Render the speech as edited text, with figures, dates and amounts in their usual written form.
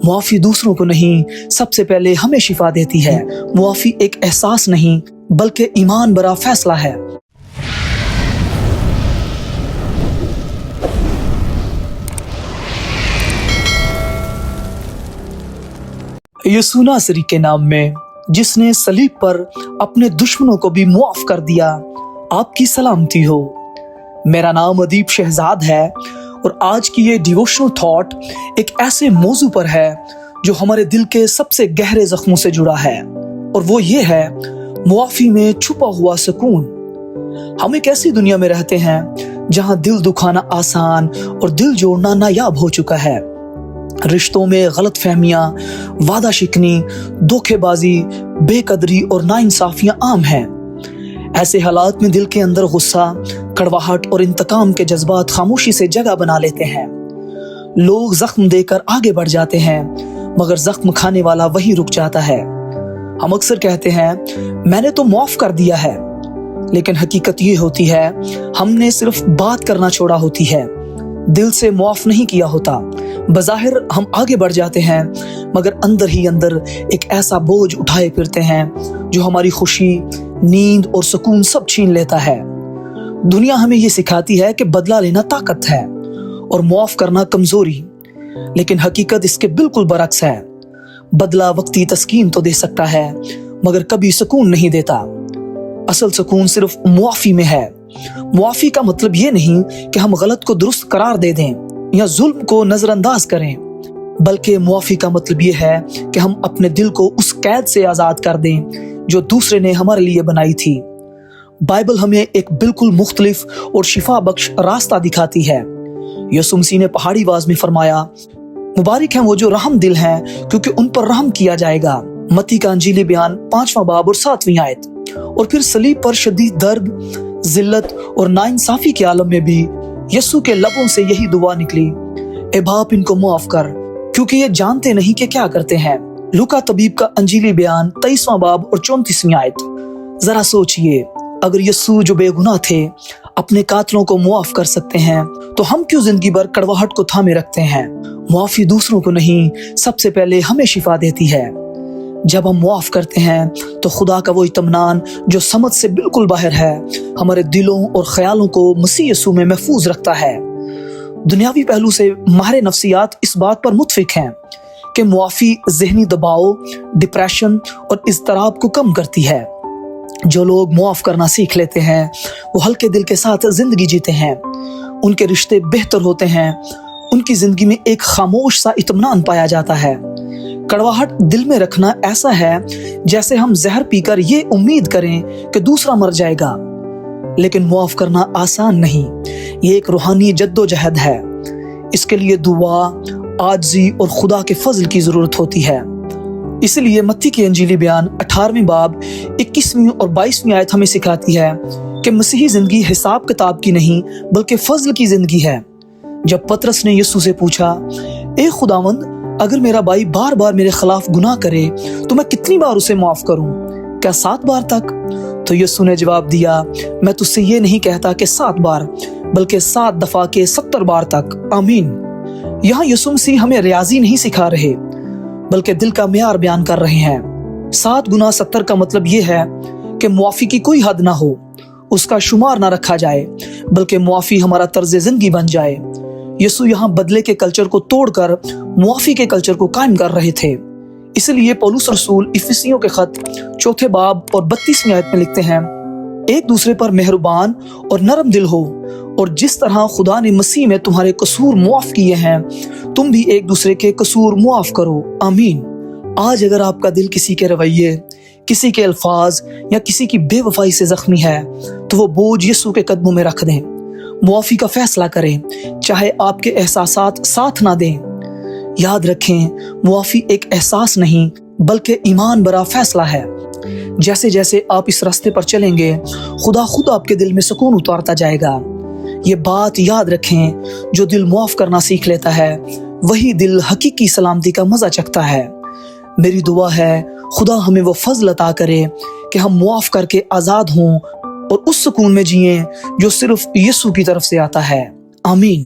मुआफ़ी दूसरों को नहीं, सबसे पहले हमें शिफा देती है। मुआफ़ी एक एहसास नहीं बल्कि ईमान भरा फैसला है। यीशु नासरी के नाम में, जिसने सलीब पर अपने दुश्मनों को भी मुआफ कर दिया, आपकी सलामती हो। मेरा नाम अदीब शहजाद है और आज की ये डिवोशनल थॉट एक ऐसे मौजू पर है जो हमारे दिल के सबसे गहरे जख्मों से जुड़ा है, और वो ये है मुआफ़ी में छुपा हुआ सुकून। हम एक ऐसी दुनिया में रहते हैं जहां दिल दुखाना आसान और दिल जोड़ना नायाब हो चुका है। रिश्तों में गलत फहमियां, वादा शिकनी, धोखेबाजी, बेकदरी और नाइंसाफियां आम हैं। ऐसे हालात में दिल के अंदर गुस्सा, कड़वाहट और इंतकाम के जज्बात खामोशी से जगह बना लेते हैं। लोग जख्म देकर आगे बढ़ जाते हैं, मगर जख्म खाने वाला वहीं रुक जाता है। हम अक्सर कहते हैं मैंने तो माफ कर दिया है, लेकिन हकीकत ये होती है हमने सिर्फ बात करना छोड़ा होती है, दिल से माफ नहीं किया होता। बज़ाहिर हम आगे बढ़ जाते हैं, मगर अंदर ही अंदर एक ऐसा बोझ उठाए फिरते हैं जो हमारी खुशी, नींद और सुकून सब छीन लेता है। दुनिया हमें ये सिखाती है कि बदला लेना ताकत है और माफ करना कमजोरी, लेकिन हकीकत इसके बिल्कुल बरक्स है। बदला वक्ती तस्कीन तो दे सकता है, मगर कभी सुकून नहीं देता। असल सुकून सिर्फ मुआफ़ी में है। मुआफ़ी का मतलब ये नहीं कि हम गलत को दुरुस्त करार दे दें या जुल्म को नजरअंदाज करें, बल्कि मुआफ़ी का मतलब ये है कि हम अपने दिल को उस कैद से आज़ाद कर दें जो दूसरे ने हमारे लिए बनाई थी। बाइबल हमें एक बिल्कुल मुख्तलिफ और शिफा बख्श रास्ता दिखाती है। यीशु मसीह ने पहाड़ी आवाज में फरमाया, मुबारक हैं वो जो रहम दिल हैं, क्योंकि उन पर रहम किया जाएगा। मत्ती का अंजीली बयान 5वां बाब और 7वीं आयत। और फिर सलीब पर शदीद दर्द, जिल्लत और नाइंसाफी के आलम में भी यीशु के लबों से यही दुआ निकली, ए बाप इनको माफ कर, क्योंकि ये जानते नहीं कि क्या करते हैं। लूका तबीब का अंजीली बयान 23वां बाब और 34वीं आयत। जरा सोचिए, अगर यीशु जो बेगुनाह थे अपने कातलों को मुआफ कर सकते हैं, तो हम क्यों जिंदगी भर कड़वाहट को थामे रखते हैं। मुआफ़ी दूसरों को नहीं, सबसे पहले हमें शिफा देती है। जब हम मुआफ करते हैं तो खुदा का वो इत्मीनान जो समझ से बिल्कुल बाहर है, हमारे दिलों और ख्यालों को मसीह यीशु में महफूज रखता है। दुनियावी पहलू से माहिर नफ्सियात इस बात पर मुत्फिक हैं कि मुआफ़ी ज़हनी दबाव, डिप्रेशन और इज़्तिराब को कम करती है। जो लोग मुआफ़ करना सीख लेते हैं वो हल्के दिल के साथ जिंदगी जीते हैं, उनके रिश्ते बेहतर होते हैं, उनकी जिंदगी में एक खामोश सा इत्मीनान पाया जाता है। कड़वाहट दिल में रखना ऐसा है जैसे हम जहर पीकर ये उम्मीद करें कि दूसरा मर जाएगा, लेकिन मुआफ करना आसान नहीं, ये एक रूहानी जद्दोजहद है। इसके लिए दुआ, आजिज़ी और खुदा के फजल की जरूरत होती है। इसलिए मत्ती की अंजीली बयान 18वें बाब 21वीं और 22वीं आयत हमें सिखाती है कि मसीही जिंदगी हिसाब किताब की नहीं बल्कि फजल की जिंदगी है। जब पतरस ने यीशु से पूछा, ए खुदावंद, अगर मेरा भाई बार बार मेरे खिलाफ गुनाह करे तो मैं कितनी बार उसे माफ करूं, क्या 7 बार तक? तो यीशु ने जवाब दिया, मैं तुझसे ये नहीं कहता कि 7 बार, बल्कि 7 दफा के 70 बार तक। आमीन। यहाँ यीशु मसीह हमें रियाजी नहीं सिखा रहे, बल्कि दिल का मेयार बयान कर रहे हैं। 7 गुना 70 का मतलब ये है कि मुआफ़ी की कोई हद ना हो, उसका शुमार ना रखा जाए, बल्कि मुआफ़ी हमारा तर्ज जिंदगी बन जाए। यीशु यहाँ बदले के कल्चर को तोड़कर मुआफ़ी के कल्चर को कायम कर रहे थे। इसलिए पौलुस रसूल इफिसियों के खत 4 बाब और 32वीं आयत में लिखते हैं, एक दूसरे पर मेहरबान और नरम दिल हो, और जिस तरह खुदा ने मसीह में तुम्हारे कसूर मुआफ किए हैं, तुम भी एक दूसरे के कसूर मुआफ करो। आमीन। आज अगर आपका दिल किसी के रवैये, किसी के अल्फाज या किसी की बेवफाई से जख्मी है, तो वो बोझ यीशु के कदमों में रख दें। मुआफ़ी का फैसला करें, चाहे आपके एहसासात साथ ना दें। याद रखें, मुआफ़ी एक एहसास नहीं बल्कि ईमान भरा फैसला है। जैसे जैसे आप इस रास्ते पर चलेंगे, खुदा खुद आपके दिल में सुकून उतारता जाएगा। ये बात याद रखें, जो दिल मुआफ़ करना सीख लेता है वही दिल हकीकी सलामती का मज़ा चखता है। मेरी दुआ है खुदा हमें वो फजल अता करे कि हम मुआफ़ करके आज़ाद हों और उस सुकून में जिएं जो सिर्फ यीशु की तरफ से आता है। आमीन।